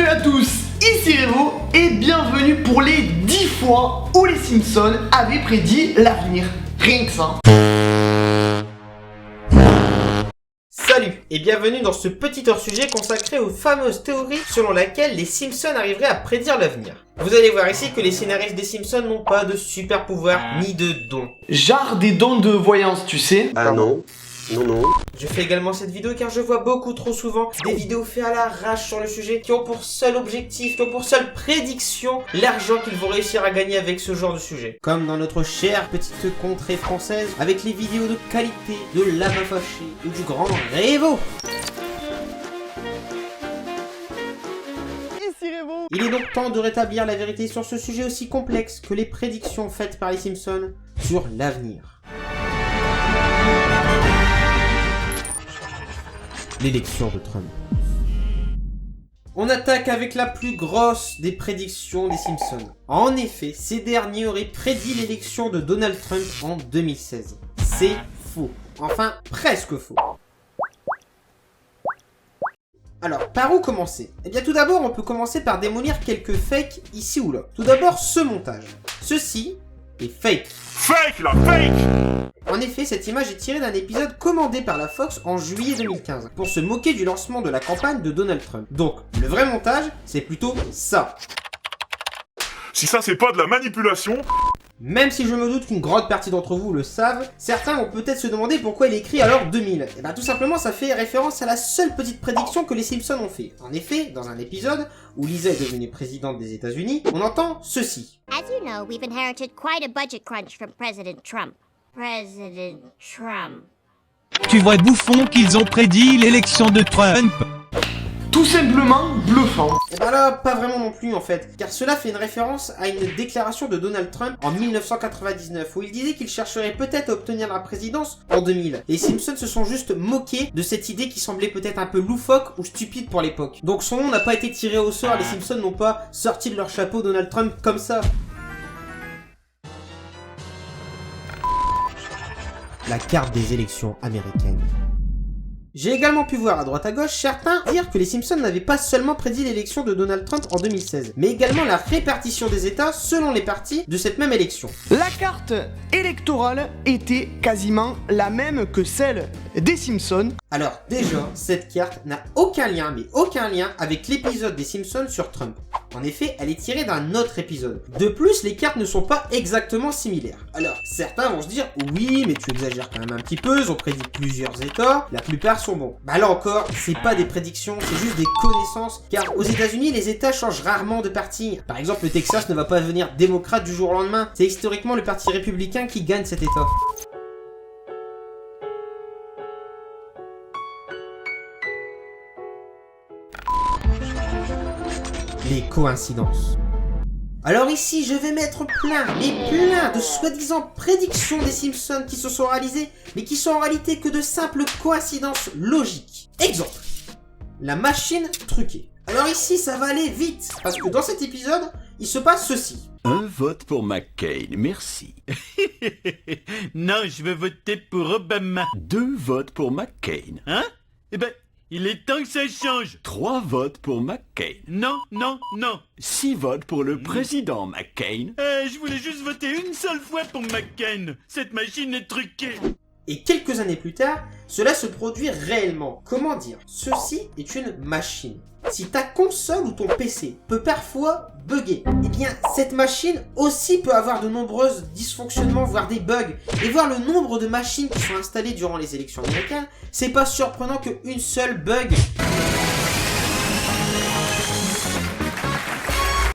Salut à tous, ici Revo et bienvenue pour les 10 fois où les Simpsons avaient prédit l'avenir. Rien que ça. Salut et bienvenue dans ce petit hors-sujet consacré aux fameuses théories selon lesquelles les Simpsons arriveraient à prédire l'avenir. Vous allez voir ici que les scénaristes des Simpsons n'ont pas de super pouvoir ni de dons. Genre des dons de voyance, tu sais. Ah non. Non. Je fais également cette vidéo car je vois beaucoup trop souvent des vidéos faites à l'arrache sur le sujet qui ont pour seul objectif, qui ont pour seule prédiction l'argent qu'ils vont réussir à gagner avec ce genre de sujet. Comme dans notre chère petite contrée française avec les vidéos de qualité de Lama Fâché ou du grand Revo. Il est donc temps de rétablir la vérité sur ce sujet aussi complexe que les prédictions faites par les Simpsons sur l'avenir. L'élection de Trump. On attaque avec la plus grosse des prédictions des Simpsons. En effet, ces derniers auraient prédit l'élection de Donald Trump en 2016. C'est faux. Enfin, presque faux. Alors, par où commencer? Eh bien, tout d'abord, on peut commencer par démolir quelques fakes ici ou là. Tout d'abord, ce montage. Ceci est fake. Fake la fake! En effet, cette image est tirée d'un épisode commandé par la Fox en juillet 2015 pour se moquer du lancement de la campagne de Donald Trump. Donc, le vrai montage, c'est plutôt ça. Si ça c'est pas de la manipulation... Même si je me doute qu'une grande partie d'entre vous le savent, certains vont peut-être se demander pourquoi il écrit alors 2000. Et bien tout simplement ça fait référence à la seule petite prédiction que les Simpsons ont fait. En effet, dans un épisode où Lisa est devenue présidente des États-Unis, on entend ceci. As you know, we've inherited quite a budget crunch from President Trump. President Trump. Tu vois bouffon qu'ils ont prédit l'élection de Trump. Tout simplement bluffant. Et ben là, pas vraiment non plus en fait, car cela fait une référence à une déclaration de Donald Trump en 1999 où il disait qu'il chercherait peut-être à obtenir la présidence en 2000. Les Simpsons se sont juste moqués de cette idée qui semblait peut-être un peu loufoque ou stupide pour l'époque. Donc son nom n'a pas été tiré au sort, les Simpsons n'ont pas sorti de leur chapeau Donald Trump comme ça. La carte des élections américaines. J'ai également pu voir à droite à gauche certains dire que les Simpsons n'avaient pas seulement prédit l'élection de Donald Trump en 2016, mais également la répartition des États selon les partis de cette même élection. La carte électorale était quasiment la même que celle des Simpsons. Alors déjà, cette carte n'a aucun lien, mais aucun lien avec l'épisode des Simpsons sur Trump. En effet, elle est tirée d'un autre épisode. De plus, les cartes ne sont pas exactement similaires. Alors, certains vont se dire, oui, mais tu exagères quand même un petit peu, ils ont prédit plusieurs États, la plupart sont bons. Bah là encore, c'est pas des prédictions, c'est juste des connaissances, car aux États-Unis, les États changent rarement de parti. Par exemple, le Texas ne va pas devenir démocrate du jour au lendemain. C'est historiquement le parti républicain qui gagne cet État. Les coïncidences. Alors ici, je vais mettre plein de soi-disant prédictions des Simpsons qui se sont réalisées, mais qui sont en réalité que de simples coïncidences logiques. Exemple, la machine truquée. Alors ici, ça va aller vite, parce que dans cet épisode, il se passe ceci. Un vote pour McCain, merci. Non, je veux voter pour Obama. 2 votes pour McCain. Hein? Eh ben, il est temps que ça change. 3 votes pour McCain. Non. 6 votes pour le président McCain. Je voulais juste voter une seule fois pour McCain. Cette machine est truquée. Et quelques années plus tard, cela se produit réellement. Comment dire? Ceci est une machine. Si ta console ou ton PC peut parfois bugger, eh bien cette machine aussi peut avoir de nombreux dysfonctionnements, voire des bugs. Et voir le nombre de machines qui sont installées durant les élections américaines, c'est pas surprenant qu'une seule bug.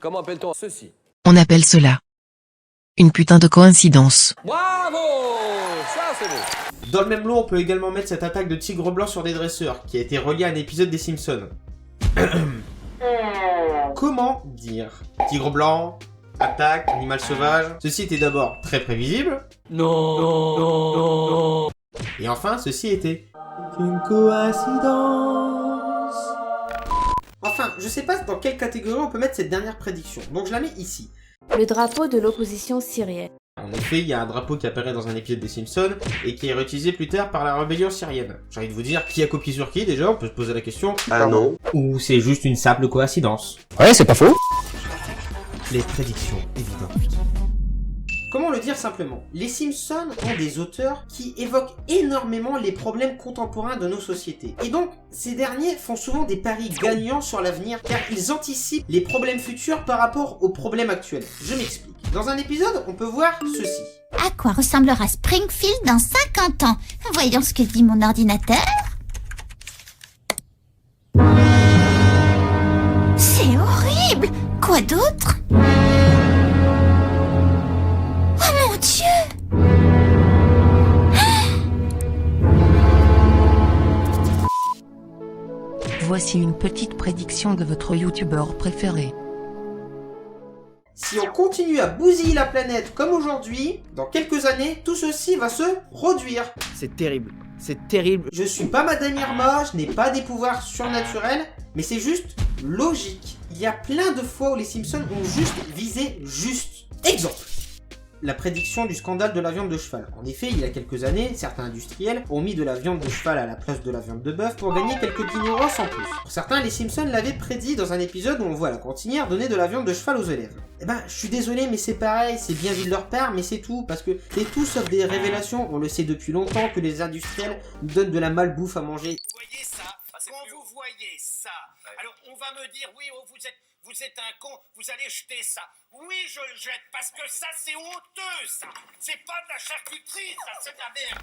Comment appelle-t-on ceci? On appelle cela une putain de coïncidence. Bravo! Ça c'est beau! Dans le même lot, on peut également mettre cette attaque de tigre blanc sur des dresseurs, qui a été reliée à un épisode des Simpsons. Comment dire? Tigre blanc, attaque, animal sauvage. Ceci était d'abord très prévisible. Non. Et enfin, ceci était une coïncidence. Enfin, je sais pas dans quelle catégorie on peut mettre cette dernière prédiction, donc je la mets ici. Le drapeau de l'opposition syrienne. En effet, il y a un drapeau qui apparaît dans un épisode des Simpsons et qui est réutilisé plus tard par la rébellion syrienne. J'ai envie de vous dire, qui a copié sur qui déjà? On peut se poser la question. Ah non. Ou c'est juste une simple coïncidence? Ouais, c'est pas faux. Les prédictions évidentes. Comment le dire simplement? Les Simpsons ont des auteurs qui évoquent énormément les problèmes contemporains de nos sociétés. Et donc, ces derniers font souvent des paris gagnants sur l'avenir car ils anticipent les problèmes futurs par rapport aux problèmes actuels. Je m'explique. Dans un épisode, on peut voir ceci. À quoi ressemblera Springfield dans 50 ans? Voyons ce que dit mon ordinateur. C'est horrible! Quoi d'autre? Oh mon Dieu! Voici une petite prédiction de votre youtubeur préféré. Si on continue à bousiller la planète comme aujourd'hui, dans quelques années, tout ceci va se produire. C'est terrible. C'est terrible. Je suis pas Madame Irma, je n'ai pas des pouvoirs surnaturels, mais c'est juste logique. Il y a plein de fois où les Simpsons ont juste visé juste. Exemple. La prédiction du scandale de la viande de cheval. En effet, il y a quelques années, certains industriels ont mis de la viande de cheval à la place de la viande de bœuf pour gagner quelques guinéos en plus. Pour certains, les Simpsons l'avaient prédit dans un épisode où on voit la cantinière donner de la viande de cheval aux élèves. Eh ben, je suis désolé, mais c'est pareil, c'est bien vu de leur part, mais c'est tout, parce que c'est tout sauf des révélations. On le sait depuis longtemps que les industriels nous donnent de la malbouffe à manger. Vous voyez ça? Quand vous voyez ça, alors on va me dire, oui, oh, vous êtes un con, vous allez jeter ça. Oui, je le jette, parce que ça, c'est honteux, ça. C'est pas de la charcuterie, ça, c'est de la merde.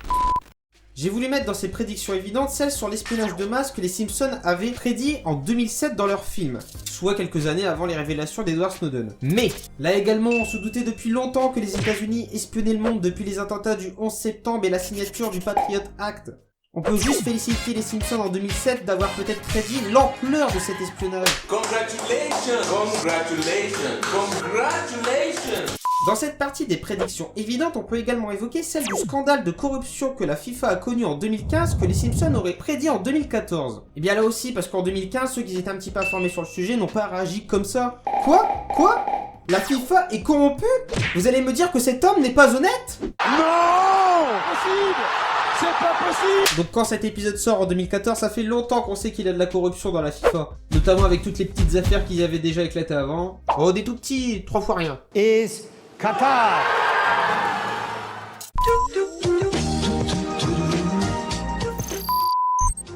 J'ai voulu mettre dans ces prédictions évidentes celles sur l'espionnage de masse que les Simpsons avaient prédit en 2007 dans leur film, soit quelques années avant les révélations d'Edward Snowden. Mais, là également, on se doutait depuis longtemps que les États-Unis espionnaient le monde depuis les attentats du 11 septembre et la signature du Patriot Act. On peut juste féliciter les Simpsons en 2007 d'avoir peut-être prédit l'ampleur de cet espionnage. Congratulations, congratulations, congratulations. Dans cette partie des prédictions évidentes, on peut également évoquer celle du scandale de corruption que la FIFA a connu en 2015 que les Simpsons auraient prédit en 2014. Et bien là aussi, parce qu'en 2015, ceux qui étaient un petit peu informés sur le sujet n'ont pas réagi comme ça. Quoi? La FIFA est corrompue? Vous allez me dire que cet homme n'est pas honnête? Non! Impossible! C'est pas possible! Donc quand cet épisode sort en 2014, ça fait longtemps qu'on sait qu'il y a de la corruption dans la FIFA. Notamment avec toutes les petites affaires qui y avaient déjà éclaté avant. Oh, des tout petits, 3 fois rien. Is Qatar.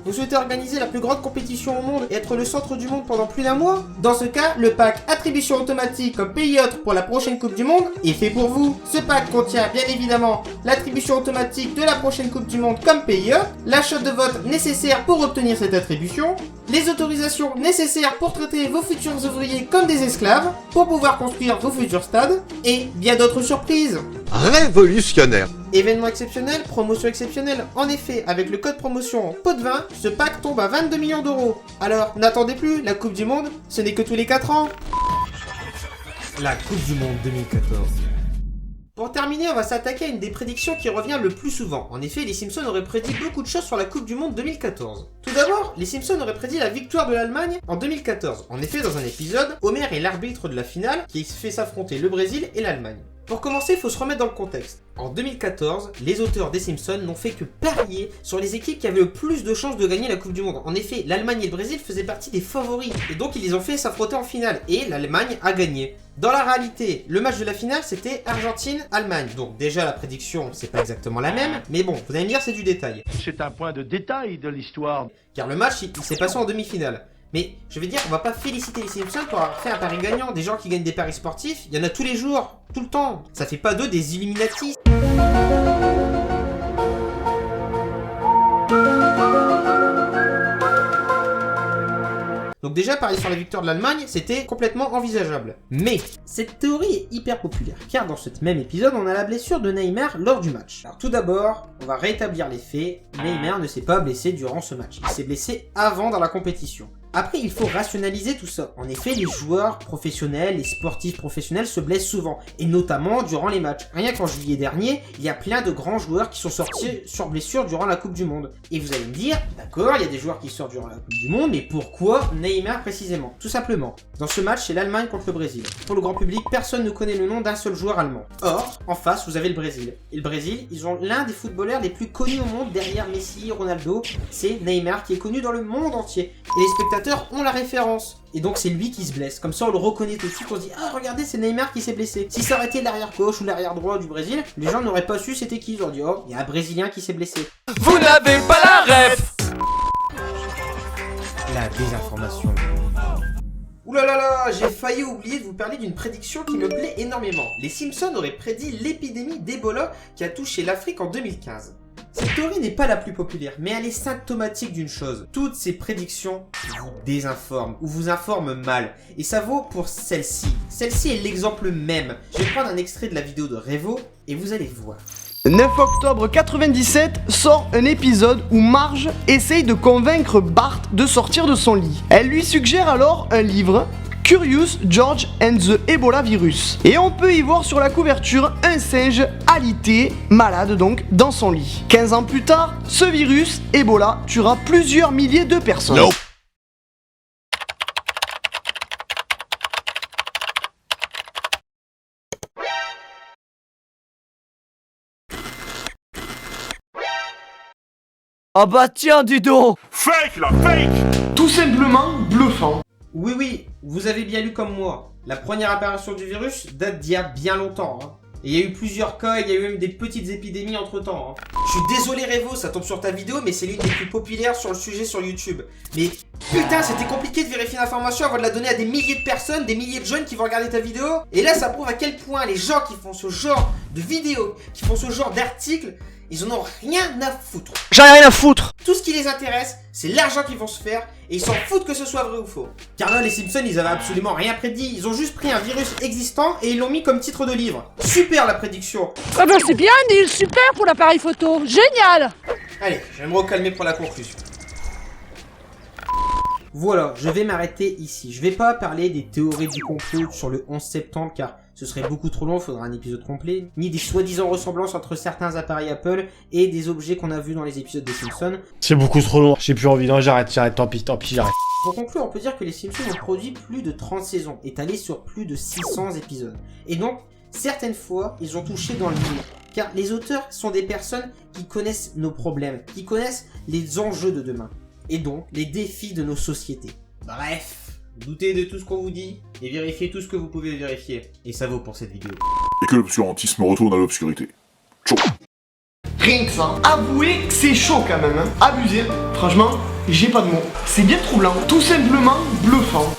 Vous souhaitez organiser la plus grande compétition au monde et être le centre du monde pendant plus d'un mois? Dans ce cas, le pack attribution automatique comme pays autre pour la prochaine Coupe du Monde est fait pour vous. Ce pack contient bien évidemment l'attribution automatique de la prochaine Coupe du Monde comme pays autre, l'achat de vote nécessaire pour obtenir cette attribution, les autorisations nécessaires pour traiter vos futurs ouvriers comme des esclaves, pour pouvoir construire vos futurs stades, et bien d'autres surprises. Révolutionnaire. Événement exceptionnel, promotion exceptionnelle. En effet, avec le code promotion pot de vin, ce pack tombe à 22 millions d'euros. Alors, n'attendez plus, la Coupe du Monde, ce n'est que tous les 4 ans. La Coupe du Monde 2014. Pour terminer, on va s'attaquer à une des prédictions qui revient le plus souvent. En effet, les Simpsons auraient prédit beaucoup de choses sur la Coupe du Monde 2014. Tout d'abord, les Simpsons auraient prédit la victoire de l'Allemagne en 2014. En effet, dans un épisode, Homer est l'arbitre de la finale qui fait s'affronter le Brésil et l'Allemagne. Pour commencer, il faut se remettre dans le contexte. En 2014, les auteurs des Simpsons n'ont fait que parier sur les équipes qui avaient le plus de chances de gagner la Coupe du Monde. En effet, l'Allemagne et le Brésil faisaient partie des favoris, et donc ils les ont fait s'affronter en finale, et l'Allemagne a gagné. Dans la réalité, le match de la finale, c'était Argentine-Allemagne. Donc déjà, la prédiction, c'est pas exactement la même, mais bon, vous allez me dire, c'est du détail. C'est un point de détail de l'histoire. Car le match, il s'est passé en demi-finale. Mais je veux dire, on va pas féliciter les Simpsons pour avoir fait un pari gagnant. Des gens qui gagnent des paris sportifs, il y en a tous les jours, tout le temps. Ça fait pas d'eux des Illuminati. Donc déjà, parier sur la victoire de l'Allemagne, c'était complètement envisageable. Mais cette théorie est hyper populaire, car dans ce même épisode, on a la blessure de Neymar lors du match. Alors tout d'abord, on va rétablir les faits. Neymar ne s'est pas blessé durant ce match. Il s'est blessé avant dans la compétition. Après, il faut rationaliser tout ça. En effet, les joueurs professionnels, les sportifs professionnels se blessent souvent, et notamment durant les matchs. Rien qu'en juillet dernier, il y a plein de grands joueurs qui sont sortis sur blessure durant la Coupe du Monde. Et vous allez me dire, d'accord, il y a des joueurs qui sortent durant la Coupe du Monde, mais pourquoi Neymar précisément? Tout simplement. Dans ce match, c'est l'Allemagne contre le Brésil. Pour le grand public, personne ne connaît le nom d'un seul joueur allemand. Or, en face, vous avez le Brésil. Et le Brésil, ils ont l'un des footballeurs les plus connus au monde derrière Messi, Ronaldo. C'est Neymar qui est connu dans le monde entier. Et les spectateurs ont la référence. Et donc c'est lui qui se blesse. Comme ça on le reconnaît tout de suite, on se dit ah regardez c'est Neymar qui s'est blessé. Si ça aurait été l'arrière gauche ou l'arrière droit du Brésil, les gens n'auraient pas su c'était qui. Ils auraient dit oh il y a un Brésilien qui s'est blessé. Vous n'avez pas la ref. La désinformation. Ouh là là là, j'ai failli oublier de vous parler d'une prédiction qui me plaît énormément. Les Simpsons auraient prédit l'épidémie d'Ebola qui a touché l'Afrique en 2015. Cette théorie n'est pas la plus populaire, mais elle est symptomatique d'une chose. Toutes ces prédictions vous désinforment, ou vous informent mal. Et ça vaut pour celle-ci. Celle-ci est l'exemple même. Je vais prendre un extrait de la vidéo de Revo, et vous allez voir. 9 octobre 97 sort un épisode où Marge essaye de convaincre Bart de sortir de son lit. Elle lui suggère alors un livre, Curious George and the Ebola Virus. Et on peut y voir sur la couverture un singe alité, malade donc, dans son lit. 15 ans plus tard, ce virus, Ebola, tuera plusieurs milliers de personnes. Nope. Ah bah tiens, dis donc! Fake la fake! Tout simplement bluffant. Oui, oui, vous avez bien lu comme moi. La première apparition du virus date d'il y a bien longtemps. Hein. Et il y a eu plusieurs cas, il y a eu même des petites épidémies entre temps. Hein. Je suis désolé Revo, ça tombe sur ta vidéo, mais c'est l'une des plus populaires sur le sujet sur YouTube. Mais putain, c'était compliqué de vérifier l'information avant de la donner à des milliers de personnes, des milliers de jeunes qui vont regarder ta vidéo. Et là, ça prouve à quel point les gens qui font ce genre de vidéos, qui font ce genre d'articles, ils en ont rien à foutre. J'en ai rien à foutre. Tout ce qui les intéresse, c'est l'argent qu'ils vont se faire et ils s'en foutent que ce soit vrai ou faux. Car là, les Simpsons, ils avaient absolument rien prédit. Ils ont juste pris un virus existant et ils l'ont mis comme titre de livre. Super la prédiction. Ah ben c'est bien Neil, super pour l'appareil photo, génial. Allez, je vais me recalmer pour la conclusion. Voilà, je vais m'arrêter ici. Je vais pas parler des théories du complot sur le 11 septembre car ce serait beaucoup trop long, il faudra un épisode complet, ni des soi-disant ressemblances entre certains appareils Apple et des objets qu'on a vus dans les épisodes des Simpsons. C'est beaucoup trop long, j'ai plus envie, non j'arrête, tant pis, j'arrête. Pour conclure, on peut dire que les Simpsons ont produit plus de 30 saisons, étalées sur plus de 600 épisodes. Et donc, certaines fois, ils ont touché dans le mille. Car les auteurs sont des personnes qui connaissent nos problèmes, qui connaissent les enjeux de demain. Et donc, les défis de nos sociétés. Bref. Doutez de tout ce qu'on vous dit et vérifiez tout ce que vous pouvez vérifier. Et ça vaut pour cette vidéo. Et que l'obscurantisme retourne à l'obscurité. Ciao. Rien que ça. Avouez que c'est chaud quand même, hein. Abusé. Franchement, j'ai pas de mots. C'est bien troublant. Tout simplement bluffant.